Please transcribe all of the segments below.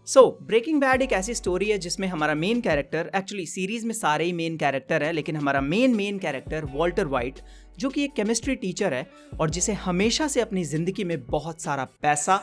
Breaking bad एक ऐसी story है जिसमें हमारा मेन कैरेक्टर, एक्चुअली सीरीज में सारे ही मेन कैरेक्टर है, लेकिन हमारा मेन कैरेक्टर वॉल्टर वाइट, जो कि एक केमिस्ट्री टीचर है और जिसे हमेशा से अपनी जिंदगी में बहुत सारा पैसा,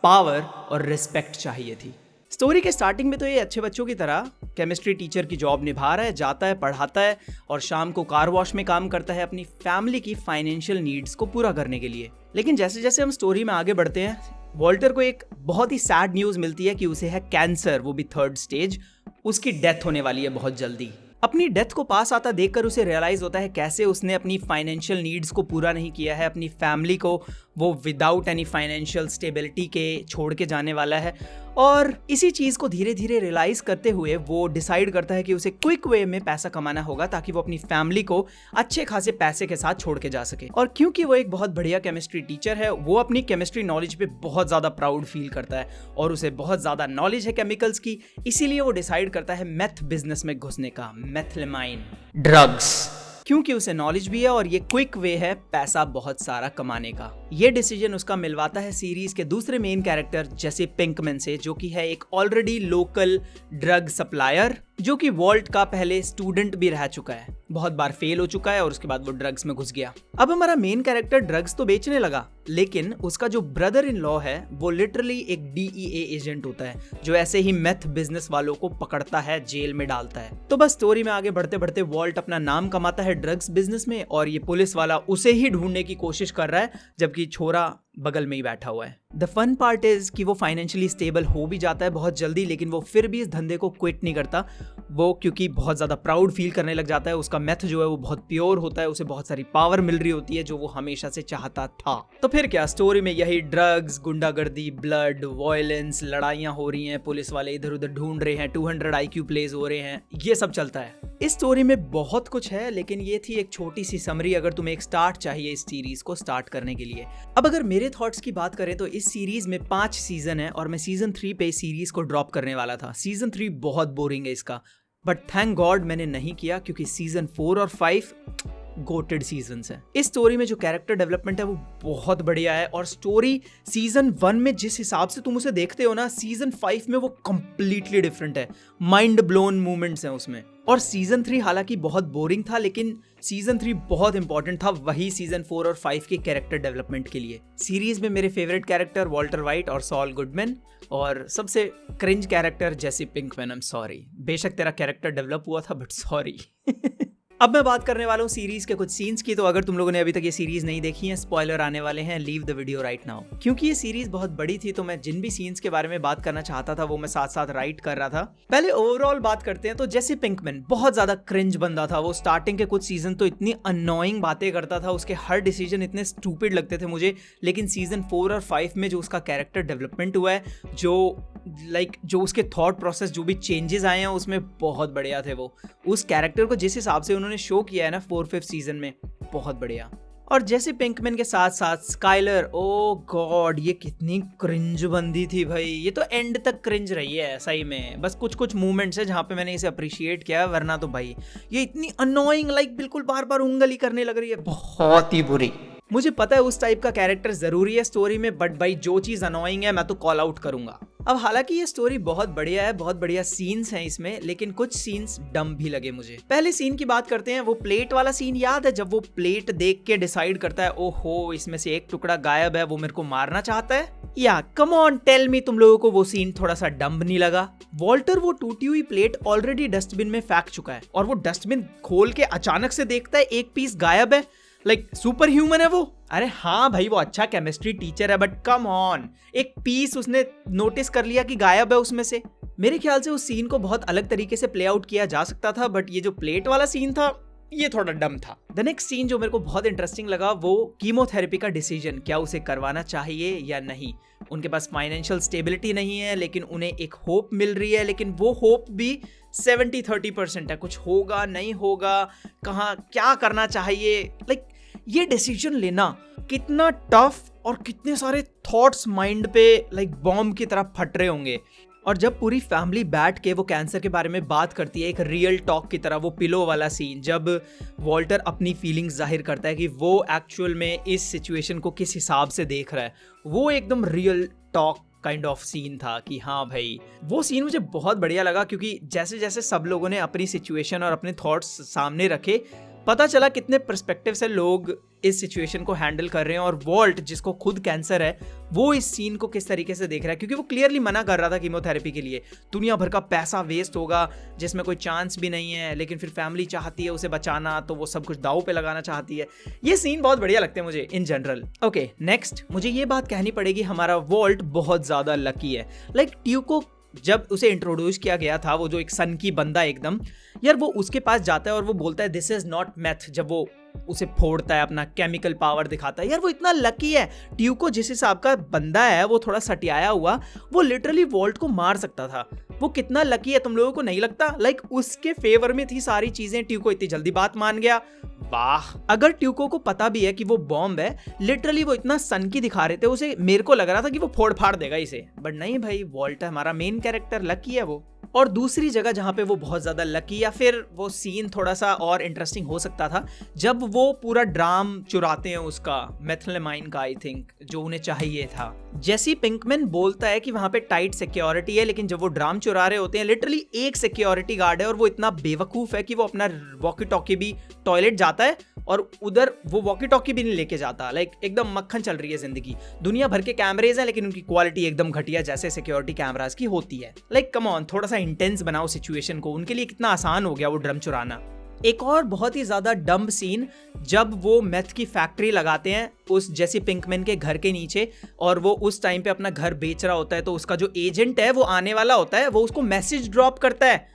पावर और रिस्पेक्ट चाहिए थी। स्टोरी के स्टार्टिंग में तो ये अच्छे बच्चों की तरह केमिस्ट्री टीचर की जॉब निभा रहा है, जाता है, पढ़ाता है और शाम को कार वॉश में काम करता है अपनी फैमिली की फाइनेंशियल नीड्स को पूरा करने के लिए। लेकिन जैसे जैसे हम स्टोरी में आगे बढ़ते हैं, वॉल्टर को एक बहुत ही सैड न्यूज़ मिलती है कि उसे है कैंसर, वो भी 3rd स्टेज। उसकी डेथ होने वाली है बहुत जल्दी। अपनी डेथ को पास आता देखकर उसे रियलाइज होता है कैसे उसने अपनी फाइनेंशियल नीड्स को पूरा नहीं किया है, अपनी फैमिली को वो विदाउट एनी फाइनेंशियल स्टेबिलिटी के छोड़ के जाने वाला है। और इसी चीज़ को धीरे धीरे रियलाइज करते हुए वो डिसाइड करता है कि उसे क्विक वे में पैसा कमाना होगा ताकि वो अपनी फैमिली को अच्छे खासे पैसे के साथ छोड़ के जा सके। और क्योंकि वो एक बहुत बढ़िया केमिस्ट्री टीचर है, वो अपनी केमिस्ट्री नॉलेज पे बहुत ज़्यादा प्राउड फील करता है और उसे बहुत ज़्यादा नॉलेज है केमिकल्स की, इसीलिए वो डिसाइड करता है मेथ बिजनेस में घुसने का, मेथिलमाइन ड्रग्स, क्योंकि उसे नॉलेज भी है और ये क्विक वे है पैसा बहुत सारा कमाने का। ये डिसीजन उसका मिलवाता है सीरीज के दूसरे मेन कैरेक्टर जेसी पिंकमैन से, जो कि है एक ऑलरेडी लोकल ड्रग सप्लायर, जो कि वॉल्ट का पहले स्टूडेंट भी रह चुका है, बहुत बार फेल हो चुका है और उसके बाद वो ड्रग्स में घुस गया। अब हमारा मेन कैरेक्टर ड्रग्स तो बेचने लगा, लेकिन उसका जो ब्रदर इन लॉ है वो लिटरली एक DEA एजेंट होता है, जो ऐसे ही मेथ बिजनेस वालों को पकड़ता है, जेल में डालता है। तो बस स्टोरी में आगे बढ़ते बढ़ते वॉल्ट अपना नाम कमाता है ड्रग्स बिजनेस में और ये पुलिस वाला उसे ही ढूंढने की कोशिश कर रहा है, जबकि छोरा बगल में ही बैठा हुआ है। द फन पार्ट इज कि वो फाइनेंशियली स्टेबल हो भी जाता है बहुत जल्दी, लेकिन वो फिर भी इस धंधे को क्विट नहीं करता। वो क्योंकि बहुत ज्यादा प्राउड फील करने लग जाता है, उसका मेथ जो है वो बहुत प्योर होता है, उसे बहुत सारी पावर मिल रही होती है जो वो हमेशा से चाहता था। तो फिर क्या, स्टोरी में यही ड्रग्स, गुंडागर्दी, ब्लड, वायलेंस, लड़ाइयां हो रही हैं, पुलिस वाले इधर उधर ढूंढ रहे हैं, 200 IQ प्लेज हो रहे हैं, ये सब चलता है। इस स्टोरी में बहुत कुछ है, लेकिन ये थी एक छोटी सी समरी अगर तुम्हें एक स्टार्ट चाहिए इस सीरीज को स्टार्ट करने के लिए। अब अगर मेरे थॉट्स की बात करें तो इस सीरीज में 5 सीजन है और मैं सीजन 3 पे सीरीज को ड्रॉप करने वाला था। सीजन 3 बहुत बोरिंग है इसका, बट थैंक गॉड मैंने नहीं किया, क्योंकि सीजन 4 और 5 गोटेड सीजन्स है। इस स्टोरी में जो कैरेक्टर डेवलपमेंट है वो बहुत बढ़िया है और स्टोरी सीजन 1 में जिस हिसाब से तुम उसे देखते हो ना, सीजन 5 में वो कंप्लीटली डिफरेंट है। माइंड ब्लोन मूवमेंट्स हैं उसमें। और सीजन 3 हालांकि बहुत बोरिंग था, लेकिन सीजन 3 बहुत इंपॉर्टेंट था वही सीजन 4 और 5 के कैरेक्टर डेवलपमेंट के लिए। सीरीज में मेरे फेवरेट कैरेक्टर वॉल्टर वाइट और सॉल गुडमैन, और सबसे cringe character Jesse Pinkman. I am sorry, बेशक तेरा कैरेक्टर डेवलप हुआ था, बट सॉरी। अब मैं बात करने वाला हूँ सीरीज के कुछ सीन्स की, तो अगर तुम लोगों ने अभी तक ये सीरीज नहीं देखी है, स्पॉइलर आने वाले हैं, leave the video right now. क्योंकि ये सीरीज बहुत बड़ी थी तो मैं जिन भी सीन्स के बारे में बात करना चाहता था वो मैं साथ साथ राइट कर रहा था। पहले ओवरऑल बात करते हैं तो जेसी पिंकमैन बहुत ज्यादा क्रिंज बंदा था। वो स्टार्टिंग के कुछ सीजन तो इतनी अननोइंग बातें करता था, उसके हर डिसीजन इतने स्टूपिड लगते थे मुझे, लेकिन सीजन 4 और 5 में जो उसका कैरेक्टर डेवलपमेंट हुआ है, जो उसके थॉट प्रोसेस, जो भी चेंजेस आए हैं उसमें बहुत बढ़िया थे। वो उस कैरेक्टर को जिस हिसाब से उन्होंने शो किया है ना 4-5 सीजन में, बहुत बढ़िया। और जेसी पिंकमैन के साथ साथ स्काइलर, ओ गॉड, ये कितनी क्रिंज बंदी थी भाई। ये तो एंड तक क्रिंज रही है सही में, बस कुछ कुछ मूवमेंट्स है जहाँ पे मैंने इसे अप्रिशिएट किया, वरना तो भाई ये इतनी अनोइंग, बिल्कुल बार बार उंगली करने लग रही है, बहुत ही बुरी। मुझे पता है उस टाइप का कैरेक्टर जरूरी है स्टोरी में, बट भाई जो चीज अनोइंग है मैं तो कॉल आउट करूंगा। अब हालांकि ये स्टोरी बहुत बढ़िया है, बहुत बढ़िया सीन्स हैं इसमें, लेकिन कुछ सीन्स डम भी लगे मुझे। पहले सीन की बात करते हैं, वो प्लेट वाला सीन याद है, जब वो प्लेट देख के डिसाइड करता है ओहो इसमें से एक टुकड़ा गायब है, वो मेरे को मारना चाहता है। या कम ऑन टेल मी, तुम लोगों को वो सीन थोड़ा सा डम नहीं लगा? वॉल्टर वो टूटी हुई प्लेट ऑलरेडी डस्टबिन में फेंक चुका है और वो डस्टबिन खोल के अचानक से देखता है एक पीस गायब है, सुपर ह्यूमन है वो। अरे हाँ भाई, वो अच्छा केमिस्ट्री टीचर है, बट कम ऑन, एक पीस उसने नोटिस कर लिया कि गायब है उसमें से। मेरे ख्याल से उस सीन को बहुत अलग तरीके से प्ले आउट किया जा सकता था, बट ये जो प्लेट वाला सीन था ये थोड़ा डम था। द नेक्स्ट सीन जो मेरे को बहुत इंटरेस्टिंग लगा, वो कीमोथेरेपी का डिसीजन, क्या उसे करवाना चाहिए या नहीं। उनके पास फाइनेंशियल स्टेबिलिटी नहीं है, लेकिन उन्हें एक होप मिल रही है, लेकिन वो होप भी 70-30% है, कुछ होगा नहीं होगा, कहाँ क्या करना चाहिए। ये डिसीजन लेना कितना टफ और कितने सारे थॉट्स माइंड पे बॉम्ब की तरह फट रहे होंगे। और जब पूरी फैमिली बैठ के वो कैंसर के बारे में बात करती है एक रियल टॉक की तरह, वो पिलो वाला सीन, जब वॉल्टर अपनी फीलिंग्स जाहिर करता है कि वो एक्चुअल में इस सिचुएशन को किस हिसाब से देख रहा है, वो एकदम real talk kind of scene था कि हाँ भाई, वो सीन मुझे बहुत बढ़िया लगा क्योंकि जैसे जैसे सब लोगों ने अपनी सिचुएशन और अपने थॉट्स सामने रखे, पता चला कितने पर्सपेक्टिव से लोग इस सिचुएशन को हैंडल कर रहे हैं। और वॉल्ट, जिसको खुद कैंसर है, वो इस सीन को किस तरीके से देख रहा है, क्योंकि वो क्लियरली मना कर रहा था कीमोथेरेपी के लिए। दुनिया भर का पैसा वेस्ट होगा जिसमें कोई चांस भी नहीं है, लेकिन फिर फैमिली चाहती है उसे बचाना, तो वो सब कुछ दांव पे लगाना चाहती है। ये सीन बहुत बढ़िया लगते हैं मुझे इन जनरल। ओके, नेक्स्ट मुझे ये बात कहनी पड़ेगी, हमारा वॉल्ट बहुत ज्यादा लकी है। लाइक ट्यूको जब उसे इंट्रोड्यूस किया गया था, वो जो एक सन की बंदा एकदम, यार वो उसके पास जाता है और वो बोलता है दिस इज नॉट मैथ, जब वो उसे फोड़ता है, अपना केमिकल पावर दिखाता है। यार वो इतना लकी है। ट्यूको जिस हिसाब का बंदा है, वो थोड़ा सटियाया हुआ, वो लिटरली वॉल्ट को मार सकता था। वो कितना लकी है, तुम लोगों को नहीं लगता? लाइक उसके फेवर में थी सारी चीजें, ट्यूको इतनी जल्दी बात मान गया। वाह। अगर ट्यूको को पता भी है कि वो बॉम्ब है, लिटरली वो इतना सन की दिखा रहे थे उसे, मेरे को लग रहा था कि वो फोड़ फाड़ देगा इसे, बट नहीं भाई, वॉल्ट है हमारा मेन कैरेक्टर, लकी है वो। और दूसरी जगह जहां पे वो बहुत ज्यादा लकी, या फिर वो सीन थोड़ा सा और इंटरेस्टिंग हो सकता था, जब वो पूरा ड्राम चुराते हैं उसका, मेथिलमाइन का, आई थिंक, जो उन्हें चाहिए था। जेसी पिंकमैन बोलता है कि वहां पे टाइट सिक्योरिटी है, लेकिन जब वो ड्राम चुरा रहे होते हैं, लिटरली एक सिक्योरिटी गार्ड है और वो इतना बेवकूफ है कि वो अपना वॉकी टॉकी भी टॉयलेट जाता है और उधर वो वॉकी टॉकी भी नहीं लेके जाता। लाइक एकदम मक्खन चल रही है जिंदगी। दुनिया भर के कैमरेज हैं, लेकिन उनकी क्वालिटी एकदम घटिया, जैसे सिक्योरिटी कैमरास की होती है। लाइक कम ऑन, थोड़ा सा इंटेंस बनाओ सिचुएशन को। उनके लिए कितना आसान हो गया वो ड्रम चुराना। एक और बहुत ही ज्यादा डम्ब सीन, जब वो मेथ की फैक्ट्री लगाते हैं उस जेसी पिंकमैन के घर के नीचे, और वो उस टाइम पे अपना घर बेच रहा होता है, तो उसका जो एजेंट है वो आने वाला होता है, वो उसको मैसेज ड्रॉप करता है।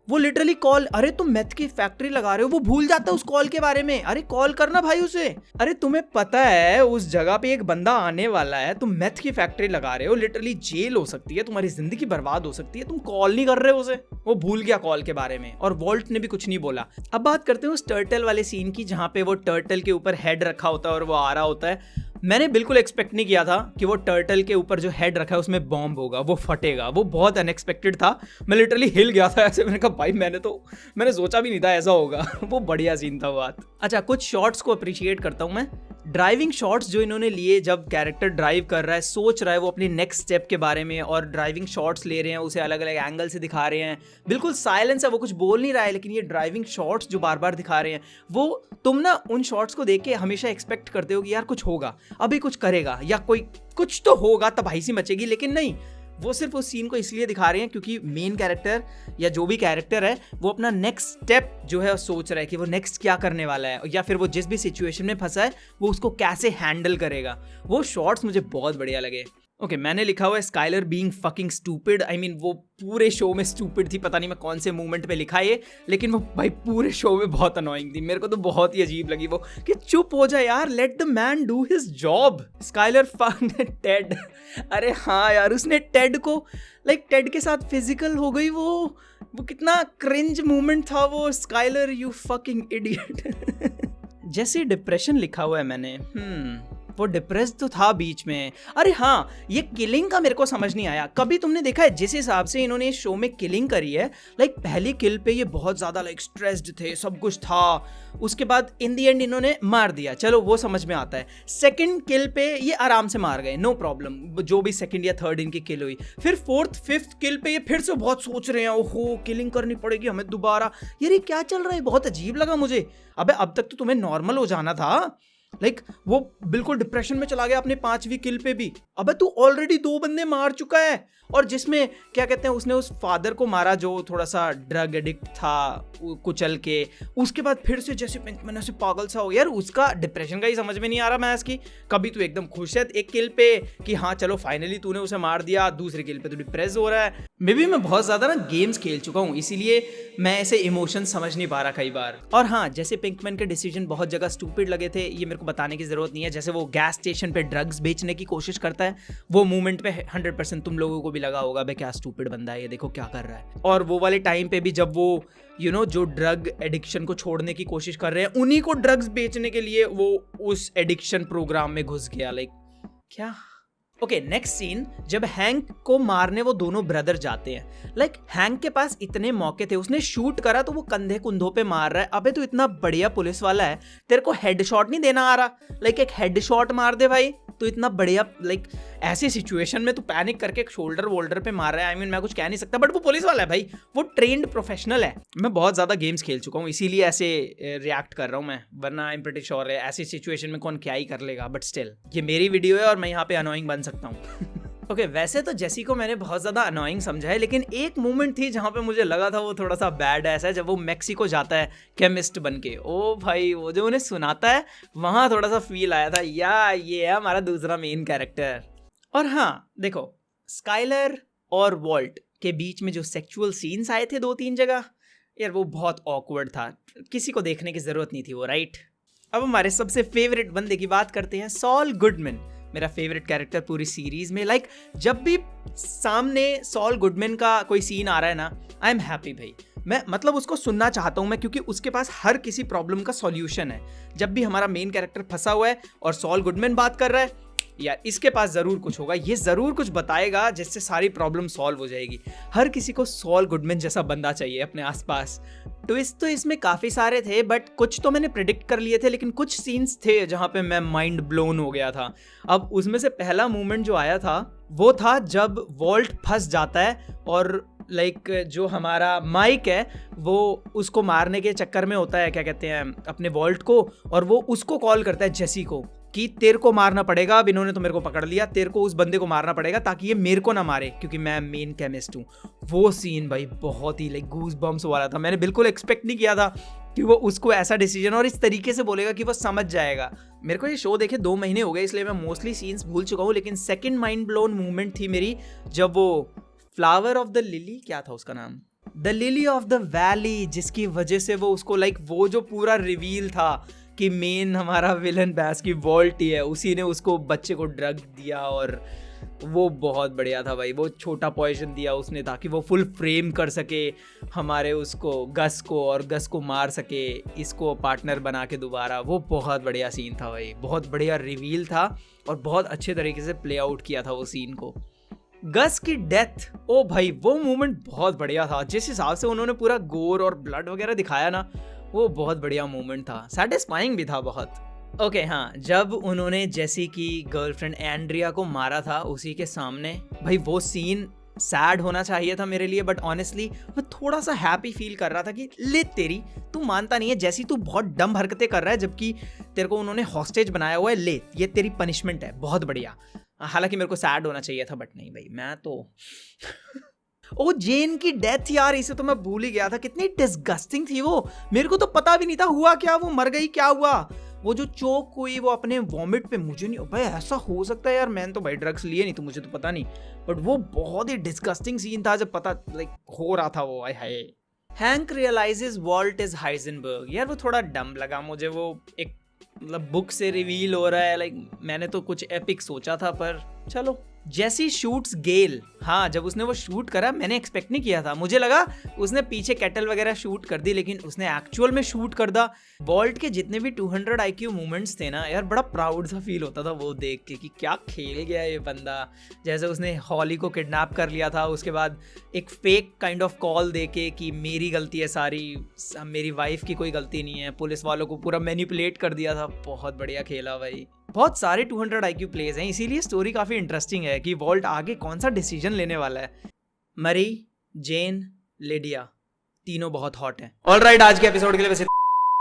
वो लिटरली कॉल, अरे तुम मेथ की फैक्ट्री लगा रहे हो, वो भूल जाता है उस कॉल के बारे में। अरे कॉल करना भाई उसे। अरे तुम्हें पता है उस जगह पे एक बंदा आने वाला है, तुम मेथ की फैक्ट्री लगा रहे हो, लिटरली जेल हो सकती है, तुम्हारी जिंदगी बर्बाद हो सकती है, तुम कॉल नहीं कर रहे हो उसे। वो भूल गया कॉल के बारे में, और वॉल्ट ने भी कुछ नहीं बोला। अब बात करते हैं उस टर्टल वाले सीन की, जहां पे वो टर्टल के ऊपर हेड रखा होता है और वो आ रहा होता है। मैंने बिल्कुल एक्सपेक्ट नहीं किया था कि वो टर्टल के ऊपर जो हेड रखा है उसमें बॉम्ब होगा, वो फटेगा। वो बहुत अनएक्सपेक्टेड था। मैं लिटरली हिल गया था ऐसे। मैंने कहा भाई, मैंने सोचा भी नहीं था ऐसा होगा। वो बढ़िया सीन था बात। अच्छा, कुछ शॉट्स को अप्रिशिएट करता हूं मैं। ड्राइविंग शॉट्स जो इन्होंने लिए, जब कैरेक्टर ड्राइव कर रहा है, सोच रहा है वो अपनी नेक्स्ट स्टेप के बारे में, और ड्राइविंग शॉट्स ले रहे हैं, उसे अलग अलग एंगल से दिखा रहे हैं। बिल्कुल साइलेंस है, वो कुछ बोल नहीं रहा है, लेकिन ये ड्राइविंग शॉट्स जो बार बार दिखा रहे हैं, वो तुम ना उन शॉट्स को देख के हमेशा एक्सपेक्ट करते हो कि यार कुछ होगा, अभी कुछ करेगा, या कोई कुछ तो होगा, तबाही सी मचेगी। लेकिन नहीं, वो सिर्फ उस सीन को इसलिए दिखा रहे हैं क्योंकि मेन कैरेक्टर या जो भी कैरेक्टर है, वो अपना नेक्स्ट स्टेप जो है सोच रहा है कि वो नेक्स्ट क्या करने वाला है, या फिर वो जिस भी सिचुएशन में फंसा है वो उसको कैसे हैंडल करेगा। वो शॉट्स मुझे बहुत बढ़िया लगे। ओके, मैंने लिखा हुआ है Skyler being fucking stupid. I mean वो पूरे शो में स्टूपिड थी। पता नहीं मैं कौन से मूवमेंट पे लिखा ये, लेकिन वो भाई पूरे शो में बहुत अनोइंग थी। मेरे को तो बहुत ही अजीब लगी वो, कि चुप हो जा यार, let the man do his job. Skyler fucked Ted. अरे हाँ यार, उसने टेड को, लाइक टेड के साथ फिजिकल हो गई। वो कितना क्रिंज मूवमेंट था वो। Skyler you fucking idiot. जैसे डिप्रेशन लिखा हुआ है मैंने, वो डिप्रेस तो था बीच में। अरे हाँ, ये किलिंग का मेरे को समझ नहीं आया। कभी तुमने देखा है जिस हिसाब से इन्होंने इस शो में किलिंग करी है, लाइक पहली किल पे ये बहुत ज्यादा लाइक स्ट्रेस्ड थे, सब कुछ था, उसके बाद इन दी एंड इन्होंने मार दिया, चलो वो समझ में आता है। सेकंड किल पे ये आराम से मार गए, नो प्रॉब्लम, जो भी सेकंड या थर्ड इनकी किल हुई। फिर फोर्थ फिफ्थ किल पे ये फिर से बहुत सोच रहे हैं, ओहो किलिंग करनी पड़ेगी हमें दोबारा। यार ये क्या चल रहा है, बहुत अजीब लगा मुझे। अबे अब तक तो तुम्हें नॉर्मल हो जाना था। लाइक वो बिल्कुल डिप्रेशन में चला गया अपने 5वीं किल पे भी। अबे तू ऑलरेडी 2 बंदे मार चुका है, और जिसमें क्या कहते हैं, उसने उस फादर को मारा जो थोड़ा सा ड्रग एडिक्ट था, कुचल के। उसके बाद फिर से जैसे मैंने से पागल सा हो गया। यार उसका डिप्रेशन का ही समझ में नहीं आ रहा मैं इसकी। कभी तू एकदम खुश है एक किल पे कि हाँ चलो फाइनली तूने उसे मार दिया, दूसरे किल पे तू डिप्रेस हो रहा है। मे बी मैं बहुत ज्यादा ना गेम्स खेल चुका हूँ, इसीलिए मैं ऐसे इमोशन समझ नहीं पा रहा कई बार। और हाँ, जैसे पिंकमैन के डिसीजन बहुत जगह स्टूपिड लगे थे, ये मेरे को बताने की जरूरत नहीं है। जैसे वो गैस स्टेशन पे ड्रग्स बेचने की कोशिश करता है, वो मूवमेंट पे 100% तुम लोगों को भी लगा होगा, बे क्या स्टूपिड बंदा है ये, देखो क्या कर रहा है। और वो वाले टाइम पे भी जब वो जो ड्रग एडिक्शन को छोड़ने की कोशिश कर रहे हैं, उन्हीं को ड्रग्स बेचने के लिए वो उस एडिक्शन प्रोग्राम में घुस गया। लाइक क्या। ओके, नेक्स्ट सीन, जब हैंक को मारने वो दोनों ब्रदर जाते हैं। लाइक हैंक के पास इतने मौके थे, उसने शूट करा तो वो कंधे कुंधों पे मार रहा है। अबे तू इतना बढ़िया पुलिस वाला है, तेरे को हेडशॉट नहीं देना आ रहा? लाइक एक हेडशॉट मार दे भाई, तो इतना बढ़िया लाइक ऐसी सिचुएशन में तू पैनिक करके शोल्डर वोल्डर पे मार रहा है। आई मीन मैं कुछ कह नहीं सकता, बट वो पुलिस वाला है भाई, वो ट्रेंड प्रोफेशनल है। मैं बहुत ज़्यादा गेम्स खेल चुका हूँ, इसीलिए ऐसे रिएक्ट कर रहा हूँ मैं, वरना आई एम प्रीटी श्योर है ऐसी सिचुएशन में कौन क्या ही कर लेगा। बट स्टिल ये मेरी वीडियो है और मैं यहाँ पे अनोइंग बन सकता हूँ। ओके, वैसे तो जेसी को मैंने बहुत ज़्यादा अनोइंग समझा है, लेकिन एक मोमेंट थी जहाँ पे मुझे लगा था वो थोड़ा सा बैड ऐसा है, जब वो मेक्सिको जाता है केमिस्ट बन के। ओ भाई, वो जो उन्हें सुनाता है वहाँ थोड़ा सा फील आया था, या ये है हमारा दूसरा मेन कैरेक्टर। और हाँ देखो, स्काइलर और वॉल्ट के बीच में जो सेक्सुअल सीन्स आए थे 2-3 जगह, यार वो बहुत ऑकवर्ड था, किसी को देखने की ज़रूरत नहीं थी वो, राइट। अब हमारे सबसे फेवरेट बंदे की बात करते हैं, सॉल गुडमैन, मेरा फेवरेट कैरेक्टर पूरी सीरीज में। लाइक जब भी सामने सॉल गुडमैन का कोई सीन आ रहा है ना, आई एम हैप्पी भाई। मैं मतलब उसको सुनना चाहता हूँ मैं, क्योंकि उसके पास हर किसी प्रॉब्लम का सॉल्यूशन है। जब भी हमारा मेन कैरेक्टर फंसा हुआ है और सॉल गुडमैन बात कर रहा है, यार इसके पास ज़रूर कुछ होगा, ये ज़रूर कुछ बताएगा जिससे सारी प्रॉब्लम सॉल्व हो जाएगी। हर किसी को सॉल गुडमैन जैसा बंदा चाहिए अपने आसपास। ट्विस्ट तो इसमें काफ़ी सारे थे, बट कुछ तो मैंने प्रिडिक्ट कर लिए थे, लेकिन कुछ सीन्स थे जहाँ पे मैं माइंड ब्लोन हो गया था। अब उसमें से पहला मोमेंट जो आया था वो था जब वॉल्ट फंस जाता है और लाइक जो हमारा माइक है वो उसको मारने के चक्कर में होता है, क्या कहते हैं, अपने वॉल्ट को, और वो उसको कॉल करता है जेसी को कि तेरे को मारना पड़ेगा, अब इन्होंने तो मेरे को पकड़ लिया, तेरे को उस बंदे को मारना पड़ेगा ताकि ये मेरे को ना मारे क्योंकि मैं मेन केमिस्ट हूँ। वो सीन भाई बहुत ही लाइक गूज बम्स वाला था। मैंने बिल्कुल एक्सपेक्ट नहीं किया था कि वो उसको ऐसा डिसीजन और इस तरीके से बोलेगा कि वो समझ जाएगा। मेरे को ये शो देखे 2 महीने हो गए, इसलिए मैं मोस्टली सीन्स भूल चुका हूँ, लेकिन सेकंड माइंड ब्लोन मूवमेंट थी मेरी जब वो फ्लावर ऑफ द लिली, क्या था उसका नाम, the lily of the valley, जिसकी वजह से वो उसको लाइक वो जो पूरा रिवील था कि मेन हमारा विलन बैस की वॉल्ट ही है, उसी ने उसको बच्चे को ड्रग दिया, और वो बहुत बढ़िया था भाई। वो छोटा पॉइजन दिया उसने ताकि वो फुल फ्रेम कर सके हमारे उसको गस को, और गस को मार सके इसको पार्टनर बना के दोबारा। वो बहुत बढ़िया सीन था भाई, बहुत बढ़िया रिवील था और बहुत अच्छे तरीके से प्ले आउट किया था वो सीन को। गस की डेथ, ओ भाई वो मोमेंट बहुत बढ़िया था। जिस हिसाब से उन्होंने पूरा गोर और ब्लड वगैरह दिखाया ना, वो बहुत बढ़िया मोमेंट था, सैटिस्फाइंग भी था बहुत। ओके हाँ, जब उन्होंने जेसी की गर्लफ्रेंड एंड्रिया को मारा था उसी के सामने, भाई वो सीन सैड होना चाहिए था मेरे लिए, बट ऑनेस्टली मैं थोड़ा सा हैप्पी फील कर रहा था कि ले तेरी, तू मानता नहीं है जेसी, तू बहुत डम हरकतें कर रहा है जबकि तेरे को उन्होंने हॉस्टेज बनाया हुआ है, ले ये तेरी पनिशमेंट है, बहुत बढ़िया। हालांकि मेरे को सैड होना चाहिए था, बट नहीं भाई, मैं तो ओ जेन की डेथ यार, इसे तो मैं भूल ही गया था, कितनी डिस्गस्टिंग थी वो। मेरे को तो पता भी नहीं था हुआ क्या, वो मर गई, क्या हुआ, वो जो चोक हुई वो अपने वॉमिट पे, मुझे नहीं भाई ऐसा हो सकता है यार, मैंने तो भाई ड्रग्स लिए नहीं तो मुझे तो पता नहीं, बट वो बहुत ही डिस्गस्टिंग सीन था जब पता लाइक हो रहा था वो। Hi, Hank realizes Walt is Heisenberg, यार वो थोड़ा डम लगा मुझे, वो एक मतलब बुक से रिवील हो रहा है, लाइक मैंने तो कुछ एपिक सोचा था, पर चलो। जेसी शूट्स गेल, हाँ जब उसने वो शूट करा मैंने एक्सपेक्ट नहीं किया था, मुझे लगा उसने पीछे कैटल वगैरह शूट कर दी, लेकिन उसने एक्चुअल में शूट कर दा। वॉल्ट के जितने भी 200 IQ मूवमेंट्स थे ना यार, बड़ा प्राउड सा फील होता था वो देख के कि क्या खेल गया ये बंदा। जैसे उसने हॉली को किडनैप कर लिया था, उसके बाद एक फेक काइंड ऑफ कॉल दे के कि मेरी गलती है सारी, मेरी वाइफ की कोई गलती नहीं है, पुलिस वालों को पूरा मैनिपुलेट कर दिया था। बहुत बढ़िया खेला भाई। बहुत सारे 200 IQ प्लेज हैं, इसीलिए स्टोरी काफ़ी इंटरेस्टिंग है कि वॉल्ट आगे कौन सा डिसीजन लेने वाला है। मरी, जेन, लिडिया, तीनों बहुत हॉट हैं। ऑलराइट, आज के एपिसोड के लिए बस